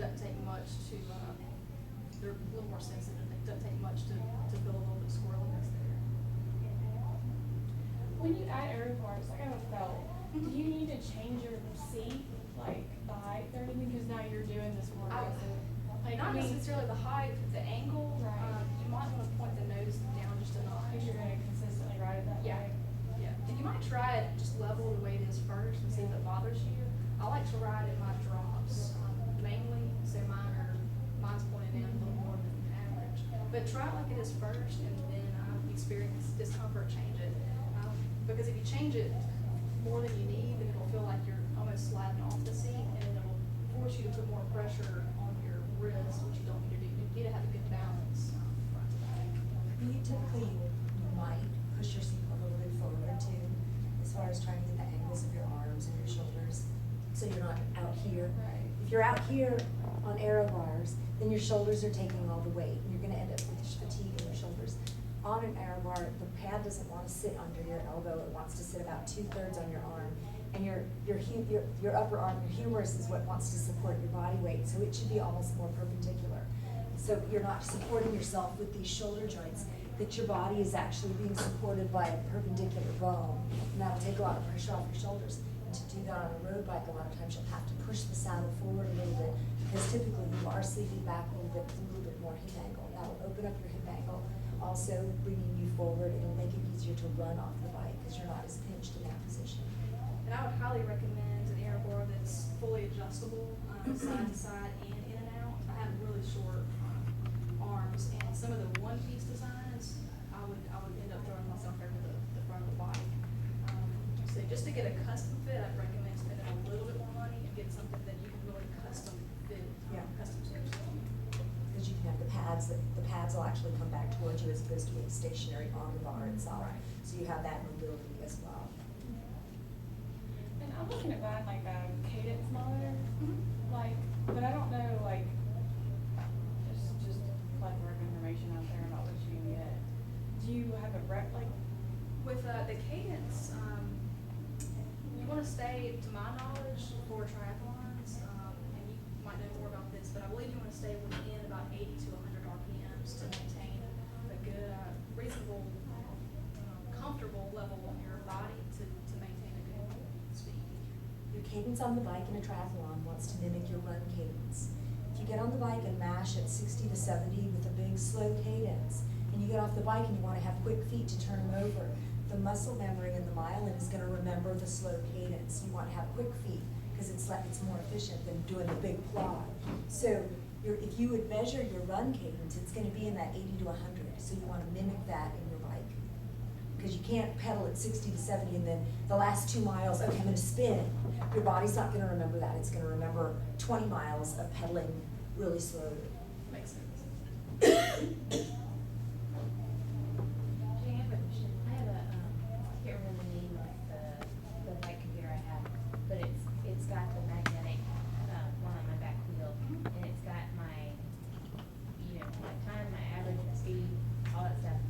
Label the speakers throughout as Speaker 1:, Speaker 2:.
Speaker 1: doesn't take much to, they're a little more sensitive. It doesn't take much to feel a little bit squirreliness there.
Speaker 2: When you add air bars, like I have a belt, do you need to change your seat, like the height or anything? Because now you're doing this more aggressive. Like,
Speaker 1: Not necessarily the height, the angle.
Speaker 2: Right.
Speaker 1: You might want to point the nose down just a notch.
Speaker 2: If you're going to consistently ride it that
Speaker 1: Yeah.
Speaker 2: way.
Speaker 1: Yeah. And you might try it just level the way it is first and see if it bothers you. I like to ride in my drops, mainly, so mine's pointed in a little more than average. But try it like it is first, and then experience discomfort, change it. Because if you change it more than you need, then it'll feel like you're almost sliding off the seat, and then it'll force you to put more pressure on your wrist, which you don't need to do. You need to have a good balance front to back.
Speaker 3: You typically might push your seat a little bit forward too, as far as trying to get the angles of your arms and your shoulders, so you're not out here.
Speaker 2: Right.
Speaker 3: If you're out here on aero bars, then your shoulders are taking all the weight, and you're gonna end up with fatigue in your shoulders. On an aero bar, the pad doesn't want to sit under your elbow, it wants to sit about 2/3 on your arm. And your upper arm, your humerus is what wants to support your body weight, so it should be almost more perpendicular. So you're not supporting yourself with these shoulder joints, that your body is actually being supported by a perpendicular bone. And that'll take a lot of pressure off your shoulders. And to do that on a road bike, a lot of times you'll have to push the saddle forward a little bit, because typically you are sleeping back a little bit with a little bit more hip angle. That'll open up your hip angle, also bringing you forward, and it'll make it easier to run off the bike because you're not as pinched in that position.
Speaker 1: And I would highly recommend an air bar that's fully adjustable, side to side and in and out. I have really short arms, and some of the one-piece designs, I would end up throwing myself over the front of the bike. So just to get a custom fit, I'd recommend spending a little bit more money and get something that you can really custom fit,
Speaker 3: Yeah.
Speaker 1: custom to yourself.
Speaker 3: Because you can have the pads will actually come back towards you as opposed to being stationary on the bar itself.
Speaker 1: Right.
Speaker 3: So you have that mobility as well.
Speaker 2: And I'm looking at buying like a cadence monitor, like, but I don't know, like, just plethora of information out there about what you can get. Do you have a rep, like?
Speaker 1: With the cadence, you want to stay, to my knowledge, for triathlons, and you might know more about this, but I believe you want to stay within about 80 to 100 RPMs to maintain a good, reasonable, comfortable level on your body to maintain a good speed.
Speaker 3: Your cadence on the bike in a triathlon wants to mimic your run cadence. If you get on the bike and mash at 60 to 70 with a big slow cadence, and you get off the bike and you want to have quick feet to turn them over, the muscle memory in the myelin is going to remember the slow cadence. You want to have quick feet because it's more efficient than doing the big plod. So if you would measure your run cadence, it's going to be in that 80 to 100. So you want to mimic that in your bike, because you can't pedal at 60 to 70 and then the last 2 miles, okay, I'm going to spin. Your body's not going to remember that. It's going to remember 20 miles of pedaling really slowly.
Speaker 1: Makes sense.
Speaker 4: Jay, I have a question. I have a, I can't remember the name of the bike computer I have, but it's got the magnetic, one on my back wheel, and it's got my, my time, my average, my speed, all that stuff,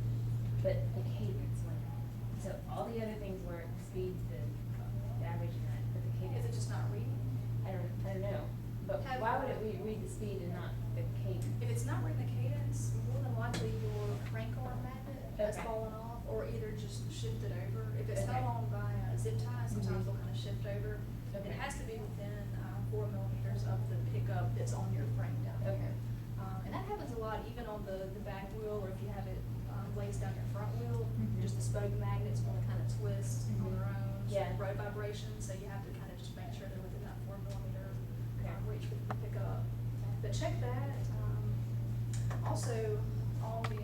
Speaker 4: but the cadence one. So all the other things were the speed, the average, and that, but the cadence.
Speaker 1: Is it just not reading?
Speaker 4: I don't know, but why would it read the speed and not the cadence?
Speaker 1: If it's not reading the cadence, more than likely your crank arm magnet has
Speaker 4: Okay.
Speaker 1: fallen off, or either just shifted over. If it's
Speaker 4: Okay.
Speaker 1: held on by a zip tie, sometimes they'll kind of shift over.
Speaker 4: Okay.
Speaker 1: It has to be within 4 millimeters of the pickup that's on your frame down
Speaker 4: Okay.
Speaker 1: here. And that happens a lot even on the back wheel, or if you have it laced down your front wheel, just the spoke magnets want to kind of twist on their own.
Speaker 4: Yeah.
Speaker 1: Road vibrations, so you have to kind of just make sure they're within that 4 millimeter
Speaker 4: Okay.
Speaker 1: reach with the pickup. But check that. Also, on the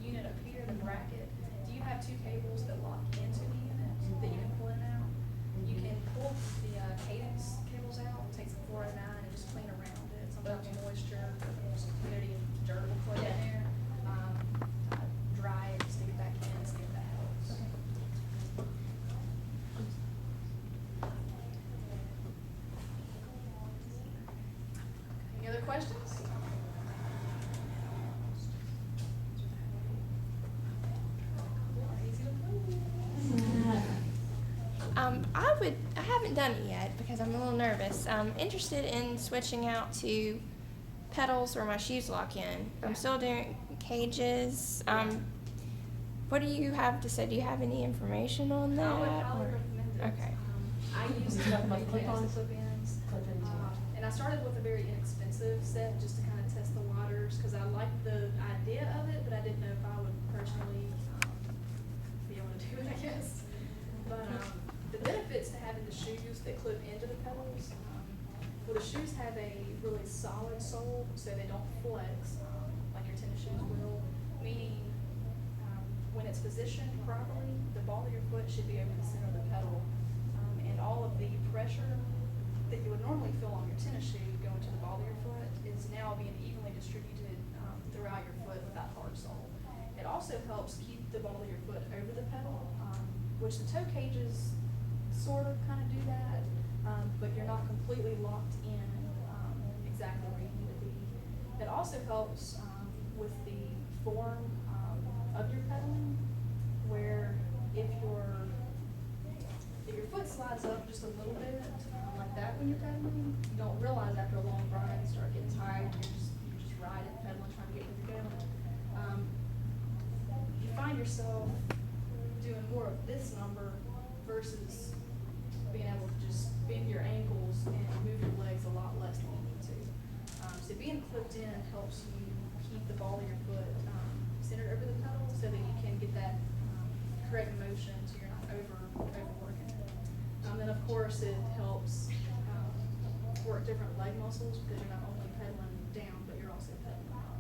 Speaker 1: unit up here, the bracket, do you have 2 cables that lock into the unit that you can pull in and out? You can pull the cadence cables out, take some 409 and just clean around it. Sometimes moisture, some humidity and dirt will play in there. Dry it, stick it back in, see if that helps. Any other questions? Easy to move.
Speaker 5: I haven't haven't done it yet because I'm a little nervous. I'm interested in switching out to pedals where my shoes lock in. I'm still doing cages. What do you have to say? Do you have any information on that?
Speaker 1: I would highly
Speaker 5: or-
Speaker 1: recommend it.
Speaker 5: Okay.
Speaker 1: I use
Speaker 3: Is it stuff like clip-ons?
Speaker 1: clip-ins.
Speaker 3: Clip-ins, yeah.
Speaker 1: And I started with a very inexpensive set just to kind of test the waters because I liked the idea of it, but I didn't know if I would personally be able to do it, I guess. But the benefits to having the shoes that clip into the pedals, well, the shoes have a really solid sole, so they don't flex like your tennis shoes will, meaning when it's positioned properly, the ball of your foot should be over the center of the pedal, and all of the pressure that you would normally feel on your tennis shoe going to the ball of your foot is now being evenly distributed throughout your foot with that hard sole. It also helps keep the ball of your foot over the pedal, which the toe cages sort of kind of do that, but you're not completely locked in exactly where you need to be. It also helps with the form of your pedaling, where if your foot slides up just a little bit, like that when you're pedaling, you don't realize after a long run you start getting tired and you're just riding, pedaling, trying to get where you're going. You find yourself doing more of this number versus being able to just bend your ankles and move your legs a lot less than you need to. So being clipped in helps you keep the ball of your foot centered over the pedal so that you can get that correct motion so you're not overworking it. Then of course it helps work different leg muscles because you're not only pedaling down but you're also pedaling up.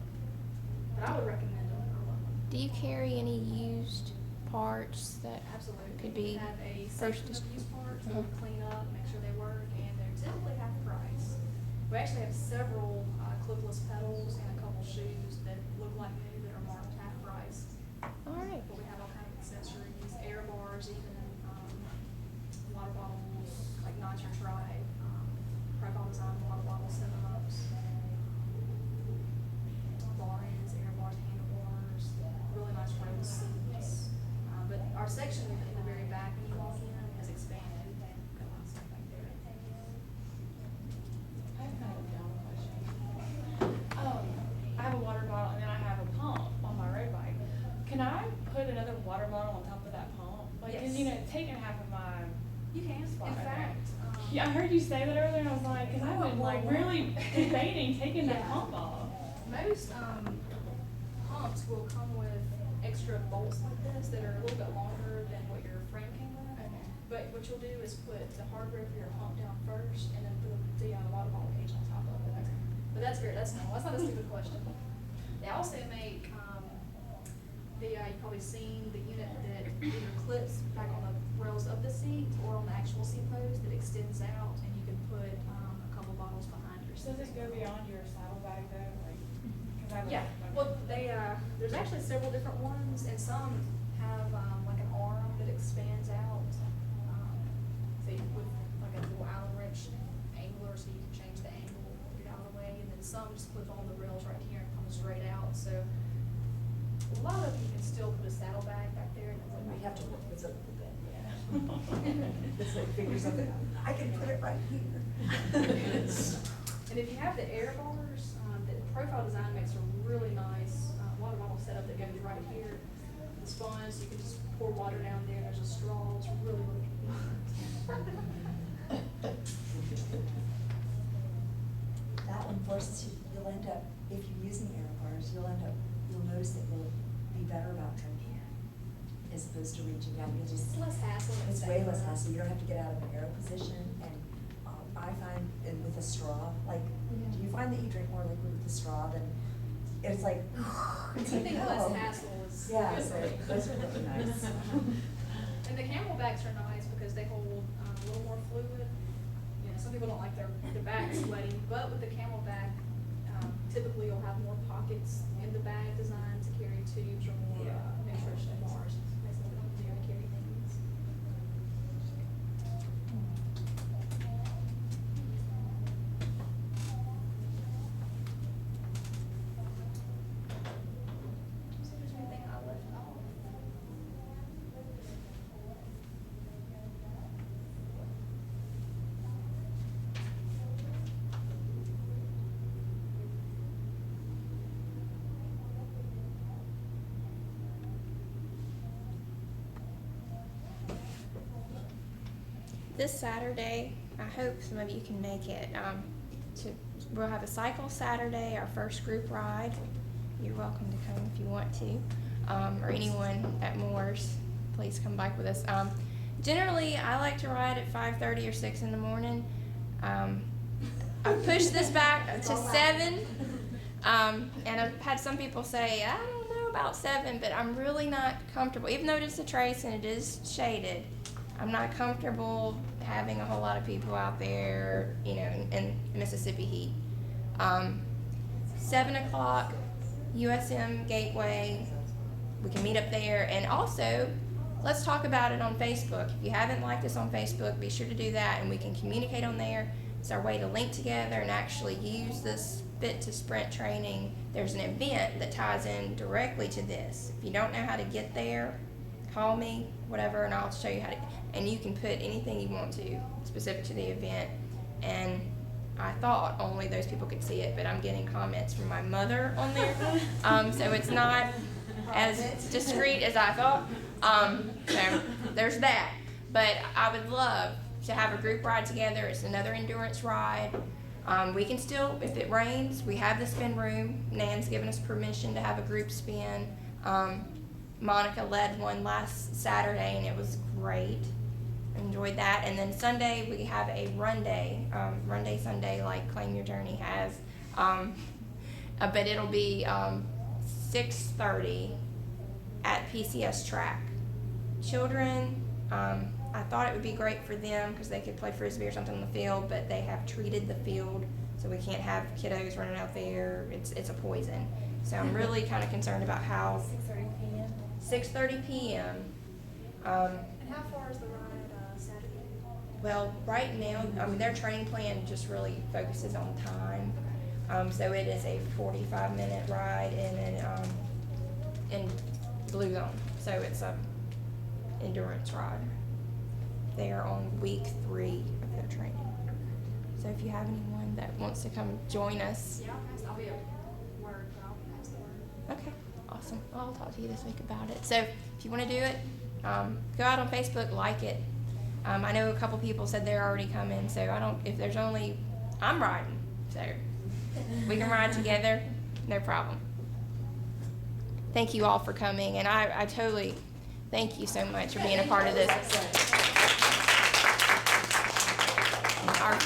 Speaker 1: But I would recommend them. I love them.
Speaker 5: Do you carry any used parts that
Speaker 1: Absolutely.
Speaker 5: could be
Speaker 1: We have a
Speaker 5: first
Speaker 1: section of used parts that
Speaker 5: Mhm.
Speaker 1: we clean up, make sure they work, and they're typically half price. We actually have several clipless pedals and a couple shoes that look like new that are marked half price.
Speaker 5: All right.
Speaker 1: But we have all kinds of accessories, air bars, even water bottles, like YHubTri, profile design water bottle 7-ups, bar ends, air bars, handlebars, really nice road seats. But our section in the very back when you walk in is expanded. Got a lot of stuff back there.
Speaker 2: I have kind of a dumb question. I have a water bottle and then I have a pump on my road bike. Can I put another water bottle on top of that pump? Like, cause
Speaker 1: Yes.
Speaker 2: you know, it's taking half of my
Speaker 1: You can,
Speaker 2: spot.
Speaker 1: in fact.
Speaker 2: Yeah, I heard you say that earlier and I was like, cause I've been like really debating taking that
Speaker 1: Yeah.
Speaker 2: pump off.
Speaker 1: Most pumps will come with extra bolts like this that are a little bit longer than what your frame came with.
Speaker 2: Okay.
Speaker 1: But what you'll do is put the hardware for your pump down first and then put the water bottle cage on top of it. But that's great, that's normal, that's not a stupid question. They also make, you've probably seen the unit that either clips back on the rails of the seat or on the actual seat post that extends out and you can put a couple bottles behind your
Speaker 2: So
Speaker 1: seat.
Speaker 2: does this go beyond your saddlebag though? Like, cause I would.
Speaker 1: Yeah, well, there's actually several different ones, and some have, like an arm that expands out. So you put like a little Allen wrench angler, so you can change the angle, get out of the way, and then some just clip on the rails right here and come straight out, so. A lot of you can still put a saddlebag back there. And
Speaker 3: We have to work with it a little bit.
Speaker 2: Yeah.
Speaker 3: It's like figure something out. I can put it right here.
Speaker 1: And if you have the air bars, the profile design makes a really nice water bottle setup that goes right here. The sponge, you can just pour water down there. There's a straw. It's really, really convenient.
Speaker 3: That one forces you, you'll end up, if you're using air bars, you'll notice that you'll be better about drinking as opposed to reaching out. You'll just.
Speaker 1: It's less hassle. and
Speaker 3: It's way less
Speaker 1: safer.
Speaker 3: hassle. You don't have to get out of an arrow position. And I find with a straw, like, do you find that you drink more liquid with a straw than, it's like, it's like,
Speaker 1: Anything less
Speaker 3: oh.
Speaker 1: hassle is.
Speaker 3: Yeah,
Speaker 1: good
Speaker 3: so
Speaker 1: for me.
Speaker 3: those are really nice.
Speaker 1: And the camelbacks are nice because they hold a little more fluid. You know, some people don't like their back sweaty, but with the camelback, typically you'll have more pockets in the bag designed to carry tubes or more nutrition bars. Makes it a little easier to carry things. So if there's anything I left off.
Speaker 5: this Saturday, I hope some of you can make it. We'll have a cycle Saturday, our first group ride. You're welcome to come if you want to, or anyone at Moore's, please come bike with us. Generally, I like to ride at 5:30 or 6 in the morning. I pushed this back to 7, and I've had some people say, I don't know about 7, but I'm really not comfortable. Even though it is a trace and it is shaded, I'm not comfortable having a whole lot of people out there, you know, in Mississippi heat. 7 o'clock, USM Gateway, we can meet up there. And also, let's talk about it on Facebook. If you haven't liked us on Facebook, be sure to do that, and we can communicate on there. It's our way to link together and actually use this Fit to Sprint training. There's an event that ties in directly to this. If you don't know how to get there, call me, whatever, and I'll show you how to. And you can put anything you want to specific to the event. And I thought only those people could see it, but I'm getting comments from my mother on there. So it's not as discreet as I thought. So there's that. But I would love to have a group ride together. It's another endurance ride. We can still, if it rains, we have the spin room. Nan's given us permission to have a group spin. Monica led one last Saturday, and it was great. Enjoyed that. And then Sunday we have a run day Sunday, like Claim Your Journey has. But it'll be 6:30 at PCS track. Children, I thought it would be great for them because they could play frisbee or something on the field, but they have treated the field, so we can't have kiddos running out there. It's a poison. So I'm really kind of concerned about how
Speaker 2: 6:30 p.m.
Speaker 5: 6:30 p.m.
Speaker 1: And how far is the ride Saturday?
Speaker 5: Well, right now, their training plan just really focuses on time. So it is a 45-minute ride in Blue Zone. So it's a endurance ride. They are on week 3 of their training. So if you have anyone that wants to come join us.
Speaker 1: Yeah, I'll be at work, but I'll pass the word.
Speaker 5: Okay, awesome. Well, I'll talk to you this week about it. So if you want to do it, go out on Facebook, like it. I know a couple people said they're already coming, so I'm riding, so we can ride together, no problem. Thank you all for coming, and I totally thank you so much for being a part of this. Our